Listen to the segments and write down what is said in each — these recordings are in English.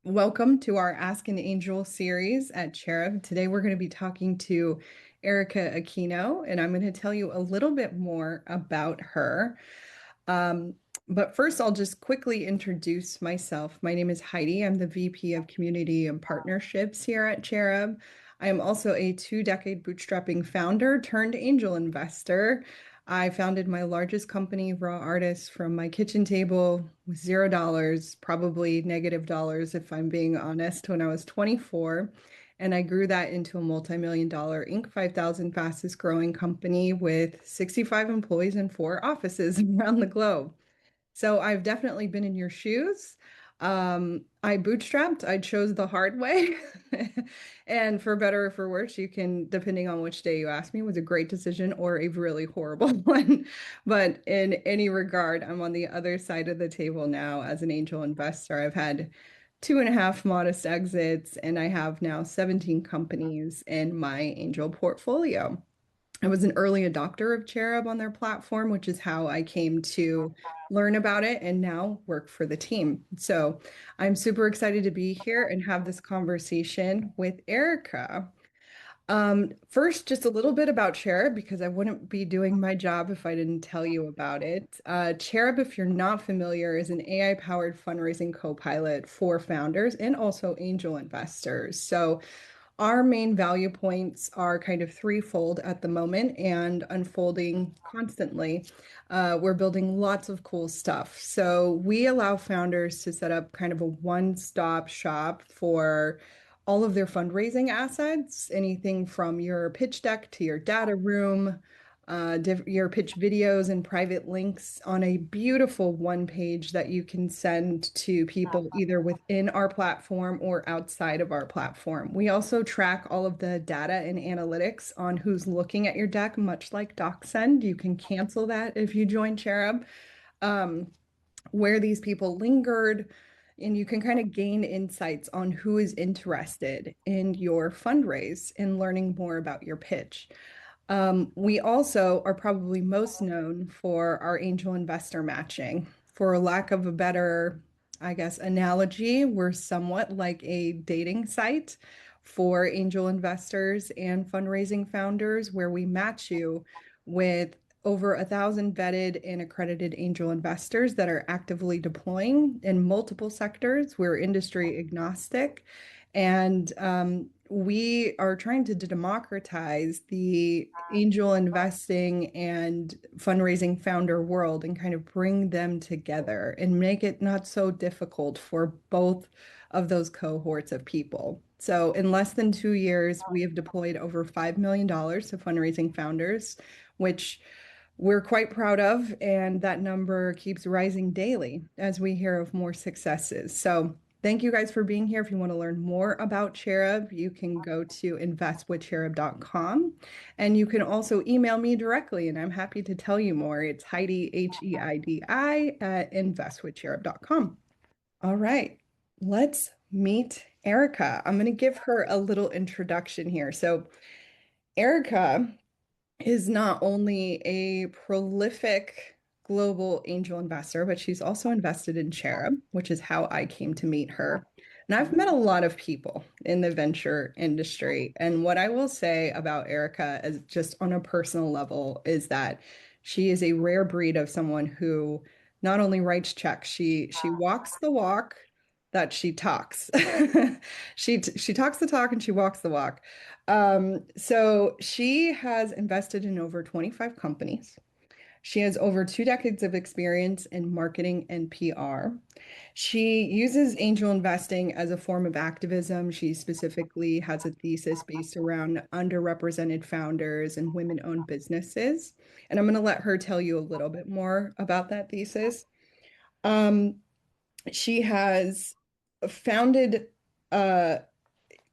Welcome to our Ask an Angel series at Cherub. Today we're going to be talking to Erika Aquino, and I'm going to tell you a little bit more about her. Um, but first, I'll just quickly introduce myself. My name is Heidi. I'm the VP of Community and Partnerships here at Cherub. I am also a two-decade bootstrapping founder turned angel investor. I founded my largest company, Raw Artists, from my kitchen table with $0, probably negative dollars if I'm being honest, when I was 24. And I grew that into a multi-million dollar Inc. 5000 fastest growing company with 65 employees and four offices around the globe. So I've definitely been in your shoes. I bootstrapped, I chose the hard way. And for better or for worse, you can, depending on which day you ask me, was a great decision or a really horrible one. But in any regard, I'm on the other side of the table now as an angel investor. I've had two and a half modest exits, and I have now 17 companies in my angel portfolio. I was an early adopter of Cherub on their platform, which is how I came to learn about it and now work for the team. So I'm super excited to be here and have this conversation with Erika. First, just a little bit about Cherub because I wouldn't be doing my job if I didn't tell you about it. Cherub, if you're not familiar, is an AI-powered fundraising co-pilot for founders and also angel investors. So our main value points are kind of threefold at the moment and unfolding constantly. We're building lots of cool stuff. So we allow founders to set up kind of a one-stop shop for all of their fundraising assets, anything from your pitch deck to your data room, your pitch videos and private links on a beautiful one page that you can send to people either within our platform or outside of our platform. We also track all of the data and analytics on who's looking at your deck, much like DocSend. You can cancel that if you join Cherub, where these people lingered. And you can kind of gain insights on who is interested in your fundraise and learning more about your pitch. We also are probably most known for our angel investor matching. For lack of a better, I guess, analogy, we're somewhat like a dating site for angel investors and fundraising founders where we match you with over 1,000 vetted and accredited angel investors that are actively deploying in multiple sectors. We're industry agnostic. And we are trying to democratize the angel investing and fundraising founder world and kind of bring them together and make it not so difficult for both of those cohorts of people. So, in less than 2 years, we have deployed over $5 million to fundraising founders, which we're quite proud of. And that number keeps rising daily as we hear of more successes. So, thank you guys for being here. If you want to learn more about Cherub, you can go to investwithcherub.com and you can also email me directly and I'm happy to tell you more. It's Heidi, Heidi at investwithcherub.com. All right, let's meet Erika. I'm going to give her a little introduction here. So, Erika is not only a prolific global angel investor, but she's also invested in Cherub, which is how I came to meet her. And I've met a lot of people in the venture industry. And what I will say about Erica, as just on a personal level, is that she is a rare breed of someone who not only writes checks, she walks the walk that she talks. She talks the talk and she walks the walk. So she has invested in over 25 companies. She has over 2 decades of experience in marketing and PR. She uses angel investing as a form of activism. She specifically has a thesis based around underrepresented founders and women-owned businesses. And I'm going to let her tell you a little bit more about that thesis. Um, she has founded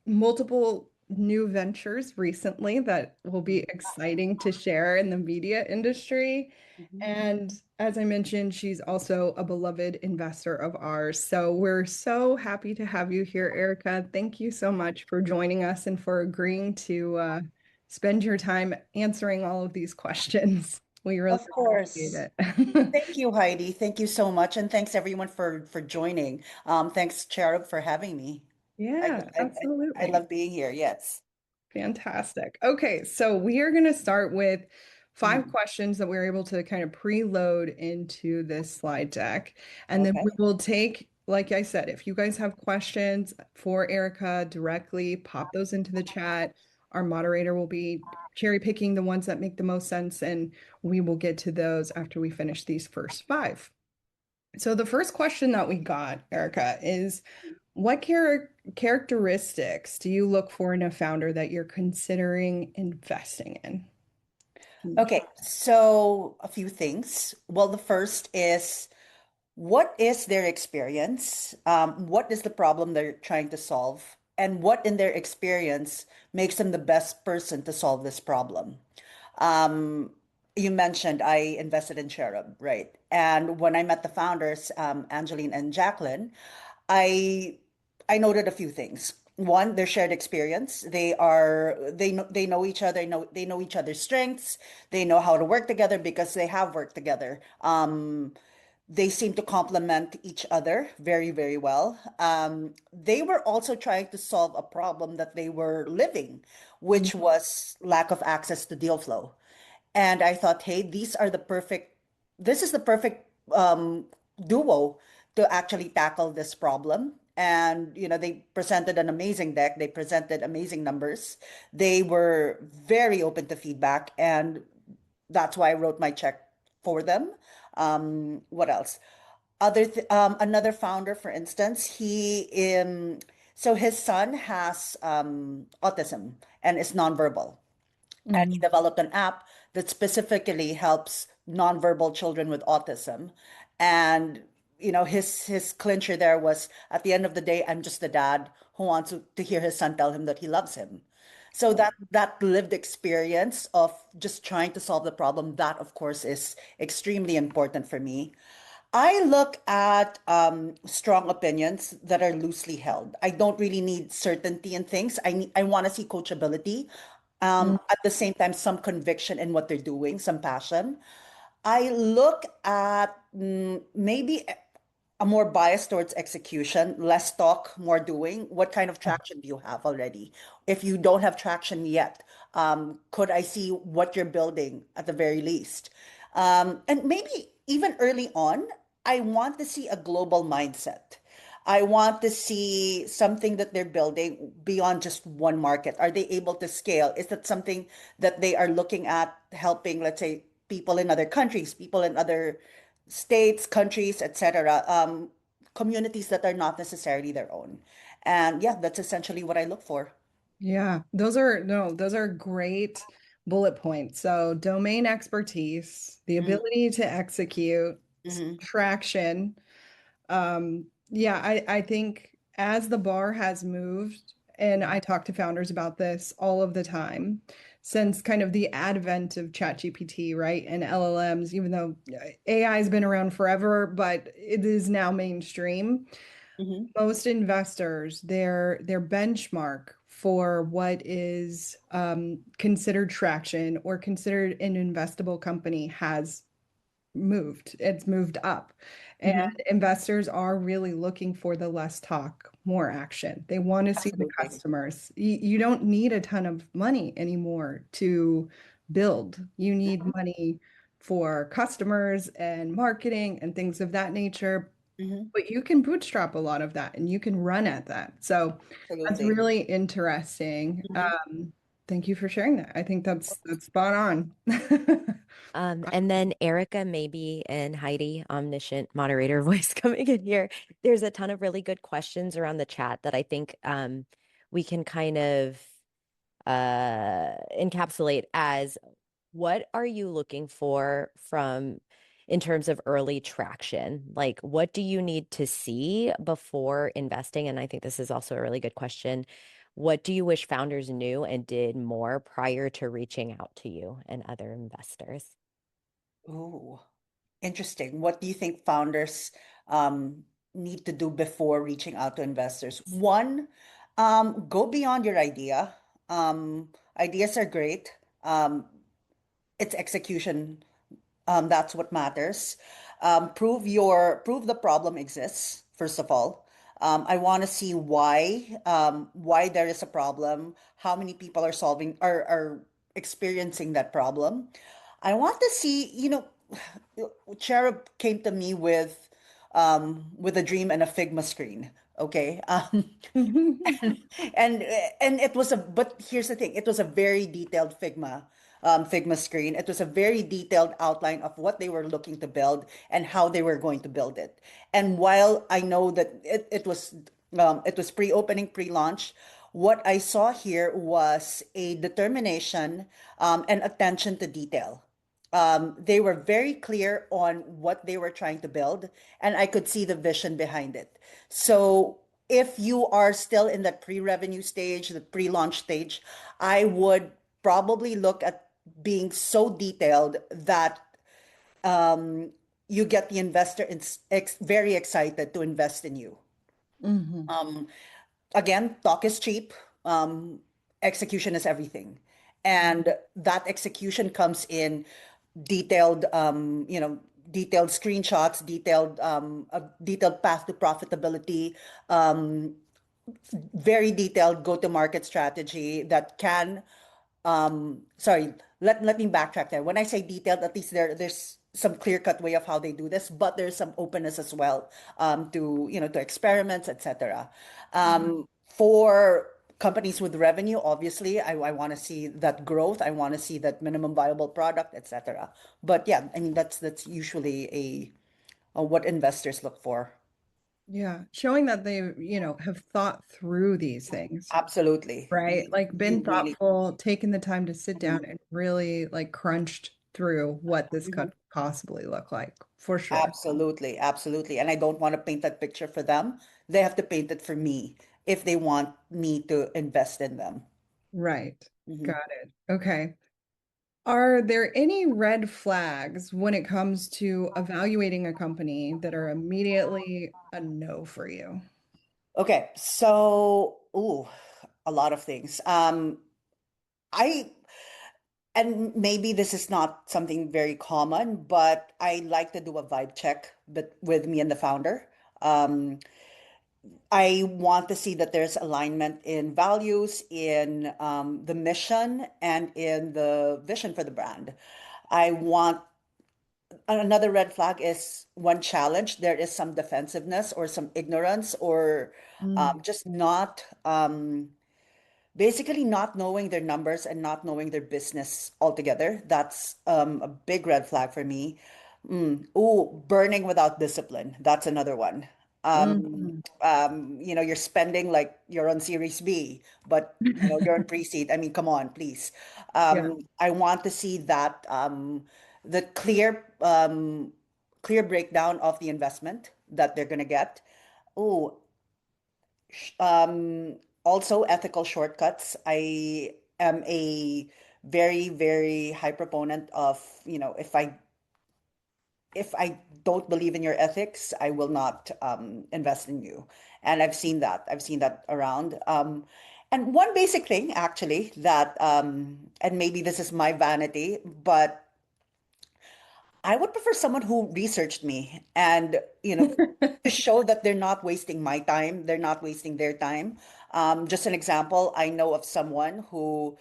multiple new ventures recently that will be exciting to share in the media industry. Mhm. And as I mentioned, she's also a beloved investor of ours. So we're so happy to have you here, Erica. Thank you so much for joining us and for agreeing to spend your time answering all of these questions. We really Of appreciate course. it. Thank you, Heidi. Thank you so much, and thanks everyone for joining. Thanks, Cherub, for having me. I, Yeah, I absolutely. love being here. Yes. Fantastic. Okay, so we are going to start with five Mhm. questions that we're able to kind of preload into this slide deck. And then we Okay. will take, like I said, if you guys have questions for Erica directly, pop those into the chat. Our moderator will be cherry picking the ones that make the most sense, and we will get to those after we finish these first five. So the first question that we got, Erica, is what characteristics do you look for in a founder that you're considering investing in? Can you- Okay. So a few things. Well, the first is what is their experience? What is the problem they're trying to solve? And what in their experience makes them the best person to solve this problem? Um, you mentioned I invested in Cherub, right? And when I met the founders, Angeline and Jacqueline, I I noted a few things. One, their shared experience. They know each other. They know each other's strengths. They know how to work together because they have worked together. They seem to complement each other very, very well. They were also trying to solve a problem that they were living, which was lack of access to deal flow. And I thought, hey, this is the perfect duo to actually tackle this problem. And, they presented an amazing deck. They presented amazing numbers. They were very open to feedback. And that's why I wrote my check for them. What else? Another founder, for instance, so his son has autism and is nonverbal, and he Mhm. developed an app that specifically helps nonverbal children with autism. And his clincher there was, at the end of the day, I'm just a dad who wants to hear his son tell him that he loves him. So that lived experience of just trying to solve the problem, that of course is extremely important for me. I look at strong opinions that are loosely held. I don't really need certainty in things. I want to see coachability. At the same time, some conviction in what they're doing, some passion. I look at maybe a more bias towards execution, less talk, more doing. What kind of traction do you have already? If you don't have traction yet, could I see what you're building at the very least? And maybe even early on, I want to see a global mindset. I want to see something that they're building beyond just one market. Are they able to scale? Is that something that they are looking at helping, let's say, people in other countries, people in other states, countries, etc., communities that are not necessarily their own? And yeah, that's essentially what I look for. Yeah, those are no, those are great bullet points. So domain expertise, the Hmm. ability to execute, Hmm. traction. Yeah, I think as the bar has moved, and I talk to founders about this all of the time, since kind of the advent of ChatGPT, right? And LLMs, even though AI has been around forever, but it is now mainstream. Hmm. Most investors, their benchmark for what is considered traction or considered an investable company has moved. It's moved up. And Hmm. investors are really looking for the less talk, more action. They want to see the Absolutely. customers. You don't need a ton of money anymore to build. You need money for customers and marketing and things of that nature. Hmm. But you can bootstrap a lot of that and you can run at that. So that's Absolutely. really interesting. Hmm. Thank you for sharing that. I think that's spot on. And then Erica, maybe, and Heidi, omniscient moderator voice coming in here. There's a ton of really good questions around the chat that I think we can kind of encapsulate as what are you looking for from in terms of early traction? Like, what do you need to see before investing? And I think this is also a really good question. What do you wish founders knew and did more prior to reaching out to you and other investors? Ooh, interesting. What do you think founders um, need to do before reaching out to investors? One, go beyond your idea. Ideas are great. It's execution That's what matters. Prove the problem exists, first of all. I want to see why there is a problem, how many people are experiencing that problem. I want to see, Cherub came to me with a dream and a Figma screen. Okay. and and it was a but here's the thing, it was a very detailed Figma screen. It was a very detailed outline of what they were looking to build and how they were going to build it. And while I know that it was pre-opening, pre-launch, what I saw here was a determination and attention to detail. They were very clear on what they were trying to build, and I could see the vision behind it. So if you are still in that pre-revenue stage, the pre-launch stage, I would probably look at being so detailed that you get the investor very excited to invest in you. Hmm. Again, talk is cheap. Execution is everything. And that execution comes in detailed, detailed screenshots, a detailed path to profitability, very detailed go-to-market strategy that can sorry, let me backtrack there. When I say detailed, at least there's some clear-cut way of how they do this, but there's some openness as well to experiments, etc. For companies with revenue, obviously, I want to see that growth. I want to see that minimum viable product, etc. But yeah, I mean that's usually a what investors look for. Yeah, showing that they, have thought through these things, Absolutely, right? Like been you really. thoughtful, taken the time to sit down Mhm. and really like crunched through what this Mhm. could possibly look like, for sure. Absolutely, absolutely. And I don't want to paint that picture for them. They have to paint it for me if they want me to invest in them. Right. Mhm. Got it. Okay. Are there any red flags when it comes to evaluating a company that are immediately a no for you? Okay, so a lot of things. I and maybe this is not something very common, but I like to do a vibe check, but with me and the founder. Um, I want to see that there's alignment in values, in the mission, and in the vision for the brand. I want Another red flag is one challenge. There is some defensiveness or some ignorance or Mm, just not basically not knowing their numbers and not knowing their business altogether. That's a big red flag for me. Ooh, burning without discipline. That's another one. mhm. You're spending like you're on Series B, but you're on pre-seed. I mean, come on, please. Yeah. I want to see that the clear breakdown of the investment that they're gonna get. Oh, also ethical shortcuts. I am a very, very high proponent of, if I don't believe in your ethics, I will not invest in you. And I've seen that. I've seen that around. And one basic thing, actually, and maybe this is my vanity, but I would prefer someone who researched me and, to show that they're not wasting my time, they're not wasting their time. Just an example, I know of someone who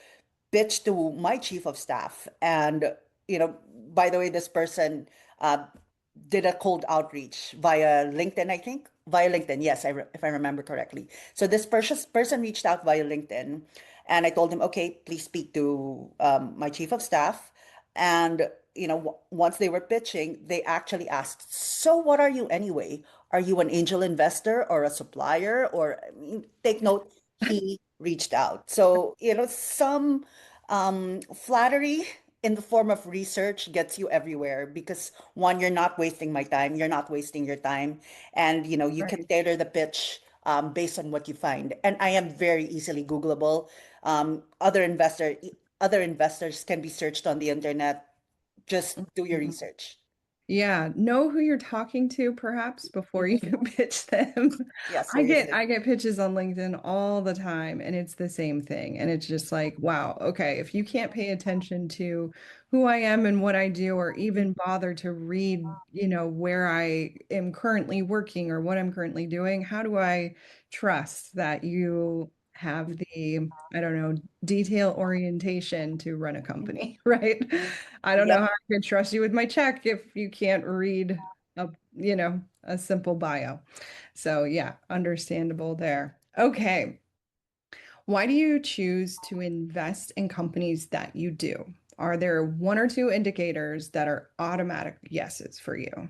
pitched to my chief of staff. And, by the way, this person uh, did a cold outreach via LinkedIn, I think. Via LinkedIn, yes, if I remember correctly. So this person reached out via LinkedIn, and I told him, okay, please speak to my chief of staff. And once they were pitching, they actually asked, "So what are you anyway? Are you an angel investor or a supplier?" Or I mean, take note, he reached out. So some flattery in the form of research gets you everywhere because one, you're not wasting my time, you're not wasting your time, and you can Right. tailor the pitch based on what you find. And I am very easily Googleable. Other investors can be searched on the internet. Just do your Mhm. research. Yeah, know who you're talking to perhaps before you Mhm. can pitch them. Yeah, I get seriously. I get pitches on LinkedIn all the time and it's the same thing. And it's just like, wow, okay, if you can't pay attention to who I am and what I do or even bother to read, where I am currently working or what I'm currently doing, how do I trust that you have the, I don't know, detail orientation to run a company, right? I don't know how Yep. I can trust you with my check if you can't read a simple bio. So yeah, understandable there. Okay. Why do you choose to invest in companies that you do? Are there one or two indicators that are automatic yeses for you?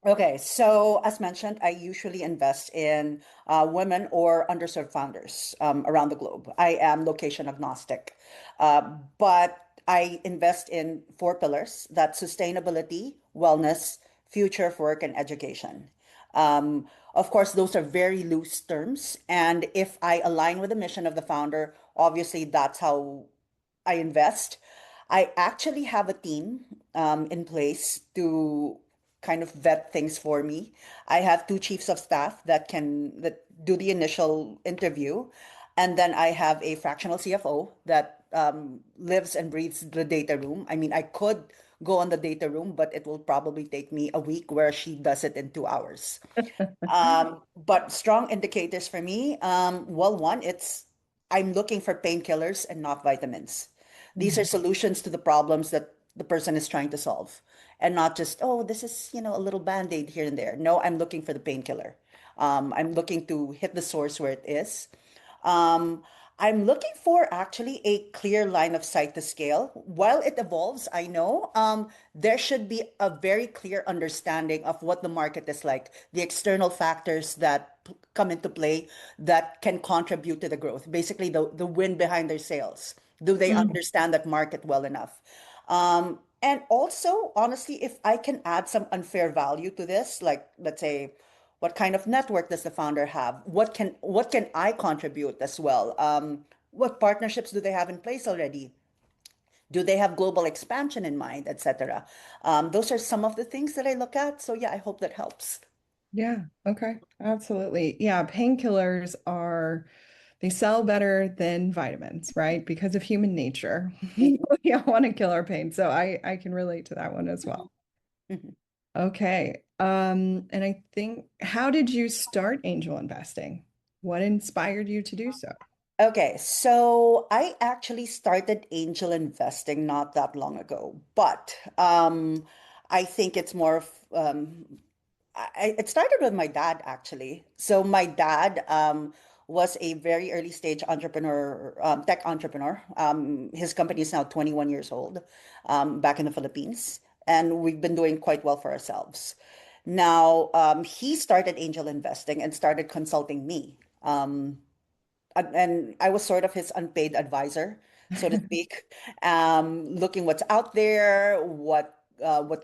Okay, so as mentioned, I usually invest in women or underserved founders around the globe. I am location agnostic, but I invest in four pillars: that's sustainability, wellness, future of work, and education. Of course, those are very loose terms, and if I align with the mission of the founder, obviously that's how I invest. I actually have a team in place to kind of vet things for me. I have two chiefs of staff that do the initial interview, and then I have a fractional CFO that lives and breathes the data room. I mean, I could go on the data room, but it will probably take me a week, where she does it in 2 hours. But strong indicators for me, well, one, it's I'm looking for painkillers and not vitamins. These are Mhm. solutions to the problems that the person is trying to solve, and not just, oh, this is, a little band-aid here and there. No, I'm looking for the painkiller. I'm looking to hit the source where it is. Um, I'm looking for actually a clear line of sight to scale. While it evolves, I know there should be a very clear understanding of what the market is like, the external factors that come into play that can contribute to the growth. Basically, the wind behind their sails. Do they Mm. understand that market well enough? And also, honestly, if I can add some unfair value to this, like let's say, what kind of network does the founder have? What can I contribute as well? What partnerships do they have in place already? Do they have global expansion in mind, etc.? Those are some of the things that I look at. So yeah, I hope that helps. Yeah, okay. Absolutely. Yeah, painkillers they sell better than vitamins, right? Because of human nature. We all want to kill our pain. So I can relate to that one as Mhm, well. mhm. Okay. And I think, how did you start angel investing? What inspired you to do so? Okay, so I actually started angel investing not that long ago, but I think it's more of it started with my dad actually. So my dad was a very early stage entrepreneur, tech entrepreneur. His company is now 21 years old, back in the Philippines, and we've been doing quite well for ourselves. Now, he started angel investing and started consulting me. And I was sort of his unpaid advisor, so to speak, looking what's out there, what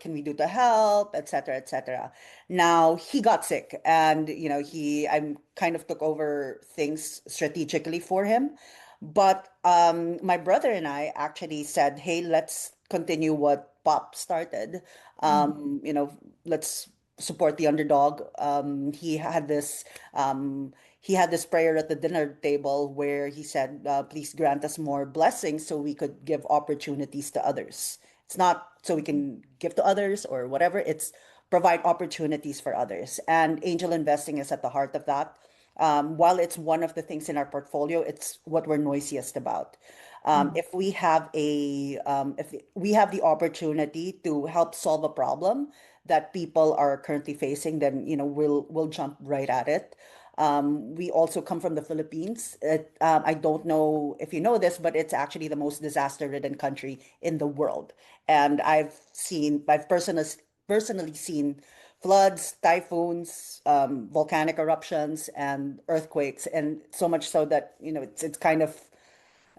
can we do to help, et cetera, et cetera. Now he got sick, and he I'm kind of took over things strategically for him. But my brother and I actually said, "Hey, let's continue what Pop started. Mm, Um, you know, let's support the underdog." Um, he had this prayer at the dinner table where he said, "Please grant us more blessings so we could give opportunities to others." It's not so we can give to others or whatever. It's provide opportunities for others. And angel investing is at the heart of that. While it's one of the things in our portfolio, it's what we're noisiest about. mm, If we have the opportunity to help solve a problem that people are currently facing, then we'll jump right at it. We also come from the Philippines. I don't know if you know this, but it's actually the most disaster-ridden country in the world. And I've personally seen floods, typhoons, volcanic eruptions, and earthquakes, and so much so that it's kind of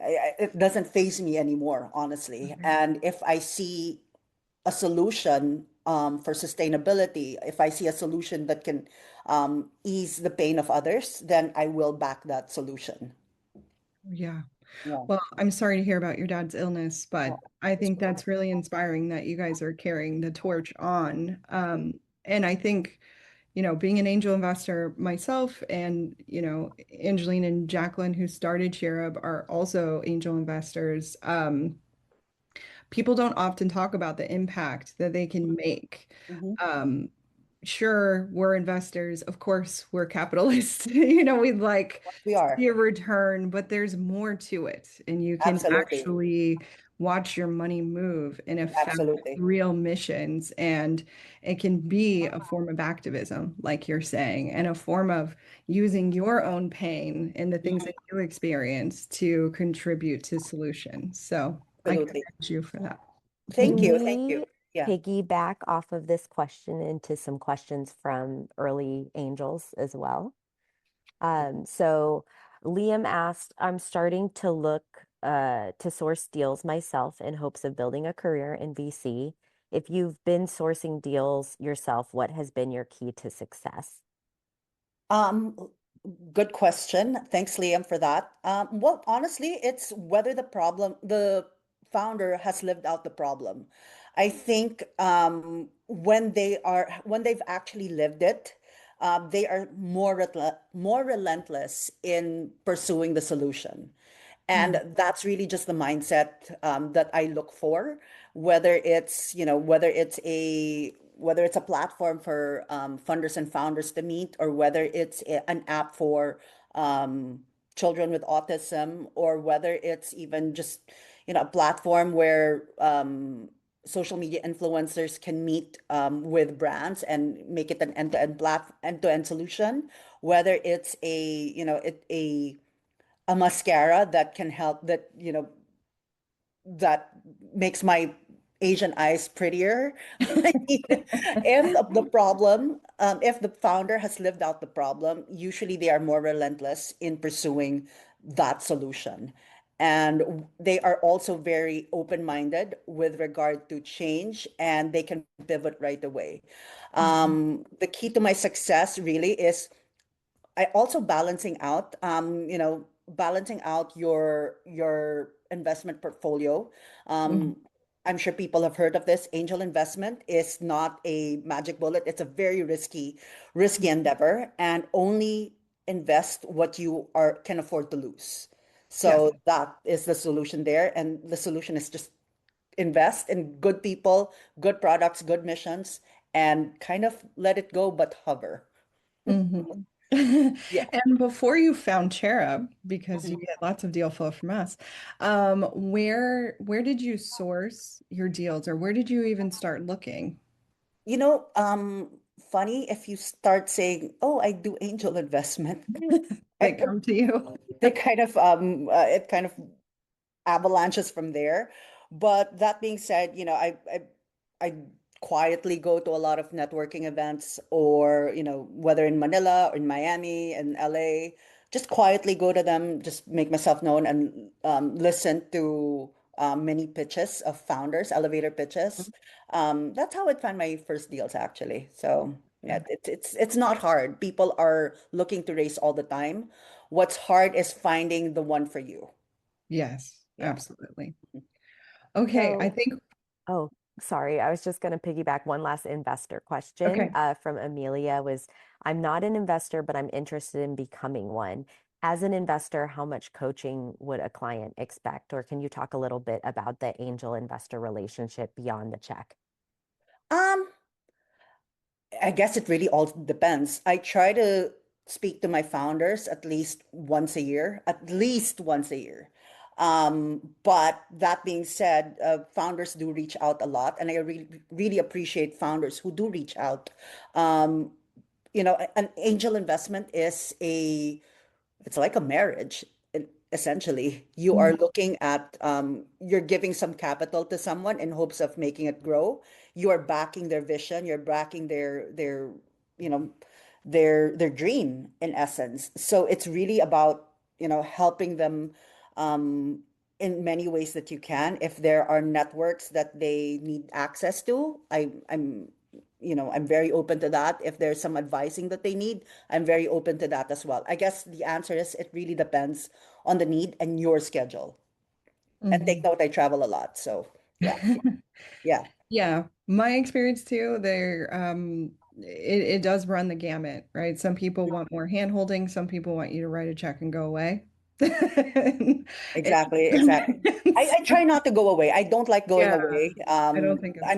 it doesn't faze me anymore, honestly. okay. And if I see a solution for sustainability, if I see a solution that can ease the pain of others, then I will back that solution. Yeah. Yeah. Well, I'm sorry to hear about your dad's illness, but Oh, I it's think that's really inspiring that you guys are carrying the torch on. And I think, being an angel investor myself and, Angeline and Jacqueline, who started Cherub, are also angel investors. People don't often talk about the impact that they can make. mhm. Um, sure, we're investors. Of course, we're capitalists. We'd like We to are. see a return, but there's more to it. And you can Absolutely. actually watch your money move and affect Absolutely. real missions. And it can be a form of activism, like you're saying, and a form of using your own pain and the things Mhm. that you experience to contribute to solutions. So I Absolutely. commend you for that. Thank Can you. Thank you. we Yeah. piggyback off of this question into some questions from early angels as well? So Liam asked, I'm starting to look to source deals myself in hopes of building a career in VC. If you've been sourcing deals yourself, what has been your key to success? Um, Good question. Thanks, Liam, for that. Well, honestly, it's whether the founder has lived out the problem. I think when they've actually lived it, they are more relentless in pursuing the solution. Mm, And that's really just the mindset that I look for, whether it's a platform for funders and founders to meet, or whether it's an app for children with autism, or whether it's even just a platform where social media influencers can meet with brands and make it an end-to-end solution. Whether it's a mascara that can help that makes my Asian eyes prettier. I mean, if the founder has lived out the problem, usually they are more relentless in pursuing that solution. And they are also very open-minded with regard to change, and they can pivot right away. mhm, The key to my success really is I also balancing out your investment portfolio. mhm. I'm sure people have heard of this. Angel investment is not a magic bullet. It's a very risky endeavor, and only invest what you are can afford to lose. Yes. So that is the solution there, and the solution is just invest in good people, good products, good missions, and kind of let it go, but hover. Mhm. Yeah. And before you found Cherub, because you Mhm. get lots of deal flow from us, where did you source your deals, or where did you even start looking? Funny if you start saying, "Oh, I do angel investment," They come to you. it kind of avalanches from there. But that being said, I quietly go to a lot of networking events, or whether in Manila or in Miami and LA, just quietly go to them, just make myself known, and listen to many pitches of founders, elevator pitches. That's how I found my first deals, actually. So yeah, it's not hard. People are looking to raise all the time. What's hard is finding the one for you. Yes, Yeah. absolutely. Okay, I So, think, oh, sorry, I was just going to piggyback one last investor question okay. from Amelia was, I'm not an investor, but I'm interested in becoming one. As an investor, how much coaching would a client expect? Or can you talk a little bit about the angel investor relationship beyond the check? Um, I guess it really all depends. I try to speak to my founders at least once a year. But that being said, founders do reach out a lot, and I really appreciate founders who do reach out. Um, an angel investment it's like a marriage, essentially. You are Mhm. looking at, you're giving some capital to someone in hopes of making it grow. You are backing their vision. You're backing you know, their dream in essence. So it's really about, helping them, in many ways that you can. If there are networks that they need access to, I'm I'm very open to that. If there's some advising that they need, I'm very open to that as well. I guess the answer is it really depends on the need and your schedule. And take Mhm. note, I travel a lot. So yeah, yeah, Yeah, my experience too, it does run the gamut, right? Some people want more hand holding, some people want you to write a check and go away. It exactly, just exactly. depends. I try not to go away. I don't like going Yeah, away. I don't think it's good.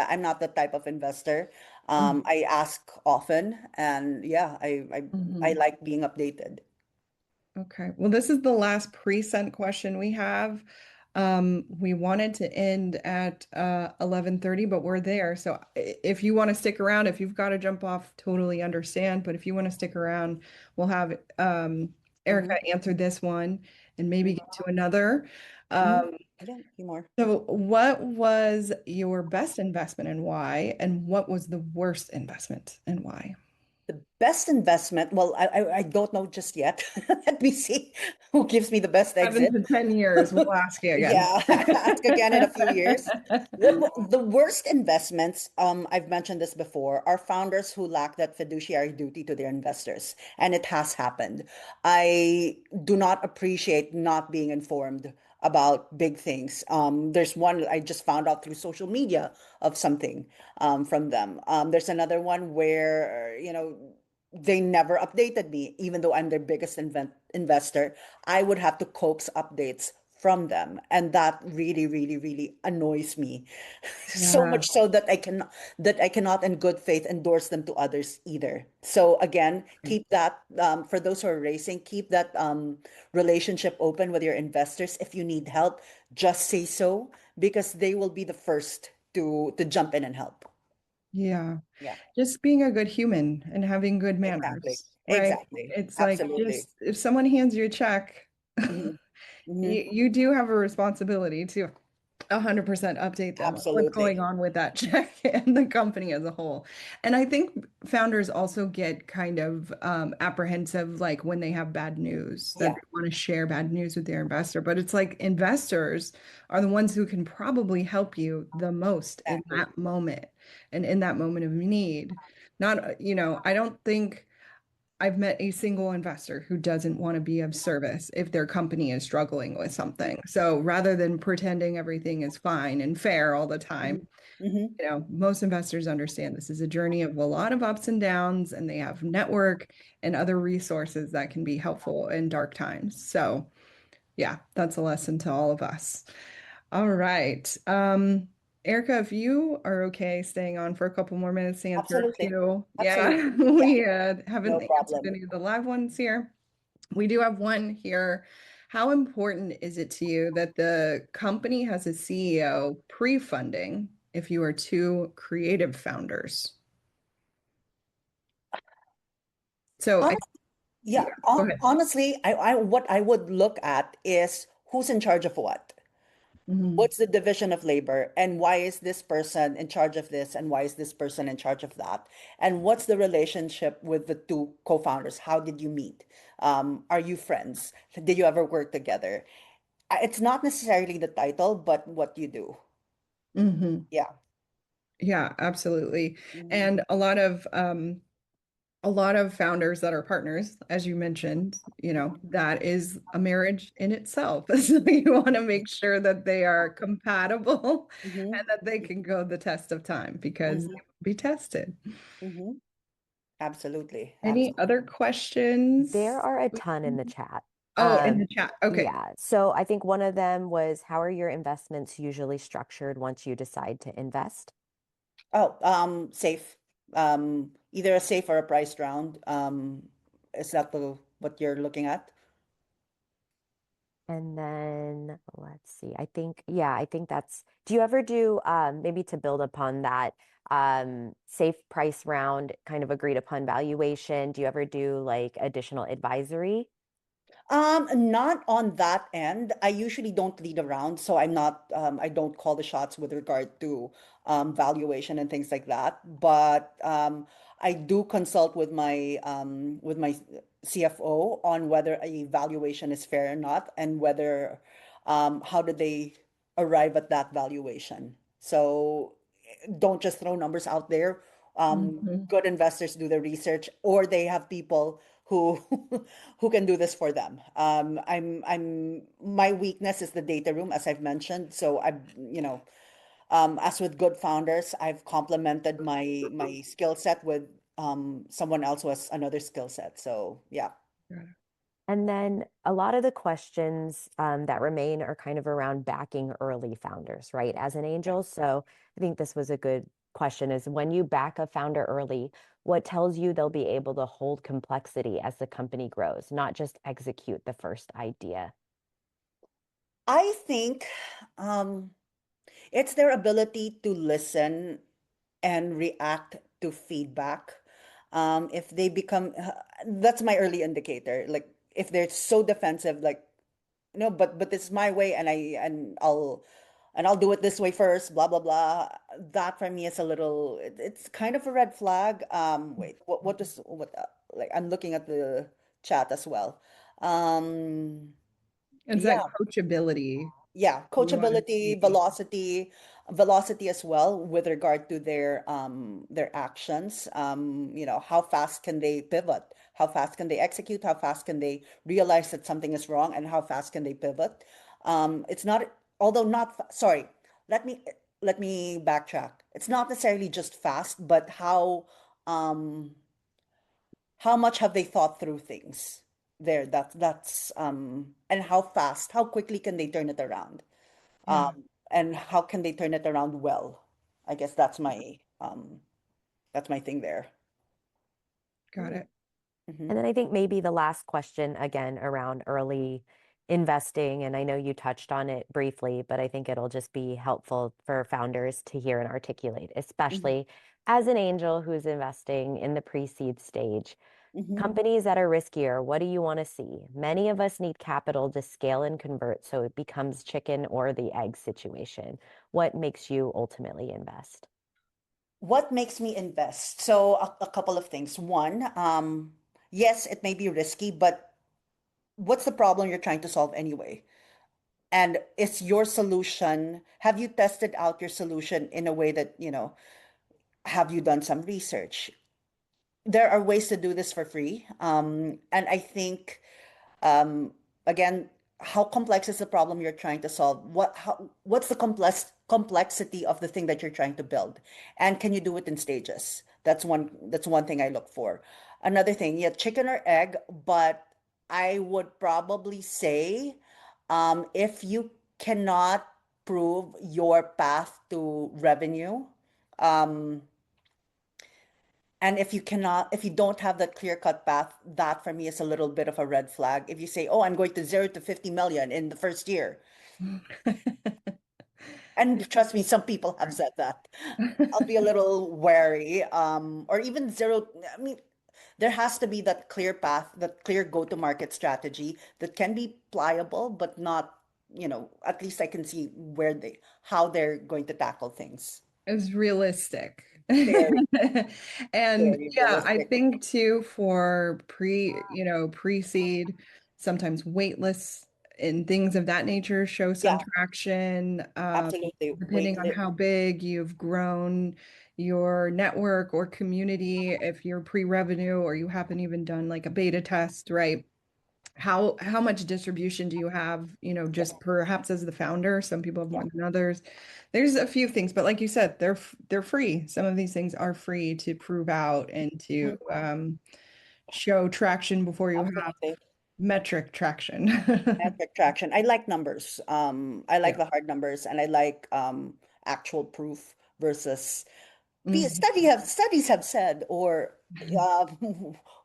I'm not that type of investor. Mhm. I ask often, and yeah, I Mhm. like being updated. Okay. Well, this is the last pre-sent question we have. We wanted to end at 11:30, but we're there. So if you want to stick around, if you've got to jump off, totally understand. But if you want to stick around, we'll have Hmm. Erica answer this one and maybe get to another. Hmm. Um, Yeah, a few more. so what was your best investment and why? And what was the worst investment and why? The best investment, well, I don't know just yet. Let me see who gives me the best Seven exit. to 10 years, we'll ask you again. Yeah, ask again in a few years. The worst investments, I've mentioned this before, are founders who lack that fiduciary duty to their investors, and it has happened. I do not appreciate not being informed about big things. There's one I just found out through social media of something from them. There's another one where, they never updated me, even though I'm their biggest investor. I would have to coax updates from them, and that really, really, really annoys me. So Yeah. much so that I cannot in good faith endorse them to others either. So again, keep that for those who are racing, keep that relationship open with your investors. If you need help, just say so, because they will be the first to jump in and help. Yeah. Yeah, Just being a good human and having good exactly. manners, right? Exactly. It's like Absolutely. just if someone hands you a check, Hmm. Hmm. you do have a responsibility to 100% update them on what's going Absolutely. on with that check and the company as a whole. And I think founders also get kind of apprehensive, like when they have bad news, that Yeah, they want to share bad news with their investor. But it's like investors are the ones who can probably help you the most in exactly. that moment and in that moment of need. Not, I don't think I've met a single investor who doesn't want to be of service if their company is struggling with something. So rather than pretending everything is fine and fair all the time, Hmm. Hmm. most investors understand this is a journey of a lot of ups and downs, and they have network and other resources that can be helpful in dark times. So, yeah, that's a lesson to all of us. All right. Erica, if you are okay staying on for a couple more minutes to answer a Absolutely. few. Yeah, Absolutely. Yeah, we haven't no answered problem. any of the live ones here. We do have one here. How important is it to you that the company has a CEO pre-funding if you are two creative founders? So, Yeah, yeah, go ahead. honestly, what I would look at is who's in charge of what. Mhm. What's the division of labor, and why is this person in charge of this, and why is this person in charge of that? And what's the relationship with the two co-founders? How did you meet? Are you friends? Did you ever work together? It's not necessarily the title, but what you do. Mhm. Yeah. Yeah, absolutely. Hmm. And a lot of founders that are partners, as you mentioned, that is a marriage in itself. So you want to make sure that they are compatible Hmm. and that they can go the test of time because they Hmm. will be tested. Hmm. Absolutely. Any other Absolutely. There questions? are a ton in the chat. Oh, in the chat. Okay. Yeah. So I think one of them was, how are your investments usually structured once you decide to invest? Oh, safe. Either a safe or a priced round. Is that the what you're looking at? And then let's see. I think do you ever do maybe to build upon that safe price round kind of agreed upon valuation? Do you ever do like additional advisory? Not on that end. I usually don't lead around, so I don't call the shots with regard to valuation and things like that. But I do consult with my CFO on whether a valuation is fair or not, and whether how did they arrive at that valuation. So don't just throw numbers out there. Mhm. Good investors do the research, or they have people who who can do this for them. My weakness is the data room, as I've mentioned. So as with good founders, I've complemented my skill set with someone else who has another skill set. So yeah. Got it. And then a lot of the questions that remain are kind of around backing early founders, right, as an angel. So I think this was a good question is when you back a founder early, what tells you they'll be able to hold complexity as the company grows, not just execute the first idea? I think um, it's their ability to listen and react to feedback. If they become, that's my early indicator. Like if they're so defensive, like no, but this is my way, and I'll do it this way first. Blah blah blah. That for me is a little. It's kind of a red flag. Wait, what does what? Like I'm looking at the chat as well. Um, It's yeah, that coachability. yeah, You want to coachability, see. velocity as well with regard to their actions. How fast can they pivot? How fast can they execute? How fast can they realize that something is wrong? And how fast can they pivot? It's not, although not, sorry, let me let me backtrack. It's not necessarily just fast, but how much have they thought through things there? That's and how fast, how quickly can they turn it around? Yeah, And how can they turn it around well? I guess that's my thing there. got it. Hmm. And then I think maybe the last question again around early investing, and I know you touched on it briefly, but I think it'll just be helpful for founders to hear and articulate, Hmm. especially as an angel who's investing in the pre-seed stage. Hmm. Companies that are riskier, what do you want to see? Many of us need capital to scale and convert, so it becomes chicken or the egg situation. What makes you ultimately invest? What makes me invest? So a couple of things. One, yes, it may be risky, but what's the problem you're trying to solve anyway? And is your solution, have you tested out your solution in a way that, have you done some research? There are ways to do this for free. And I think um, again, how complex is the problem you're trying to solve? What's the complexity of the thing that you're trying to build? And can you do it in stages? That's one thing I look for. Another thing, yeah, chicken or egg, but I would probably say if you cannot prove your path to revenue, um, and if you don't have that clear-cut path, that for me is a little bit of a red flag. If you say, oh, I'm going to 0 to 50 million in the first year, and trust me, some people have said that, I'll be a little wary. Or even zero, I mean, there has to be that clear path, that clear go-to-market strategy that can be pliable, but not, at least I can see how they're going to tackle things. It's realistic. Very, And very yeah, I realistic. think too for pre-seed, sometimes waitlist and things of that nature show some Yeah, traction, absolutely. depending on how big you've grown your network or community, if you're pre-revenue or you haven't even done like a beta test, right? How much distribution do you have, just perhaps as the founder? Some people have Yeah. more than others. There's a few things, but like you said, they're free. Some of these things are free to prove out and to Mhm. show traction before you have Absolutely. metric traction. Metric traction. I like numbers. I like Yeah. the hard numbers, and I like actual proof versus Mhm. studies have said, or uh,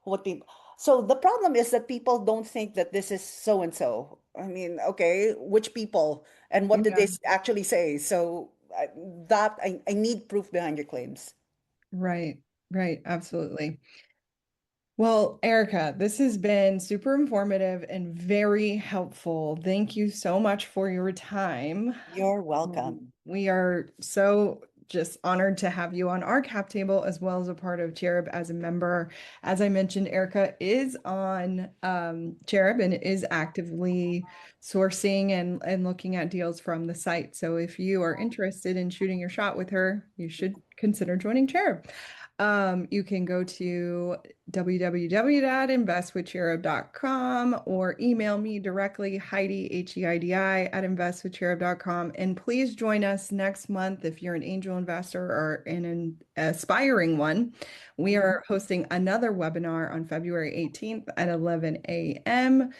what people. So the problem is that people don't think that this is so and so. I mean, okay, which people and what did they Yeah, actually say? So I need proof behind your claims. right, right, absolutely. Well, Erica, this has been super informative and very helpful. Thank you so much for your time. You're welcome. We are so just honored to have you on our cap table as well as a part of Cherub as a member. As I mentioned, Erica is on Cherub and is actively sourcing and looking at deals from the site. So if you are interested in shooting your shot with her, you should consider joining Cherub. You can go to www.investwithcherub.com or email me directly, Heidi, Heidi, at investwithcherub.com. And please join us next month if you're an angel investor or an aspiring one. We Mhm. are hosting another webinar on February 18th at 11 a.m.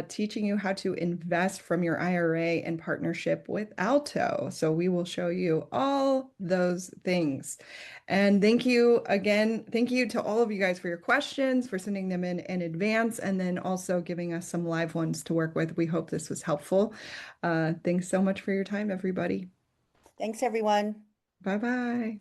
Teaching you how to invest from your IRA in partnership with Alto. So we will show you all those things. And thank you again. Thank you to all of you guys for your questions, for sending them in advance, and then also giving us some live ones to work with. We hope this was helpful. Thanks so much for your time, everybody. Thanks, everyone. Bye bye.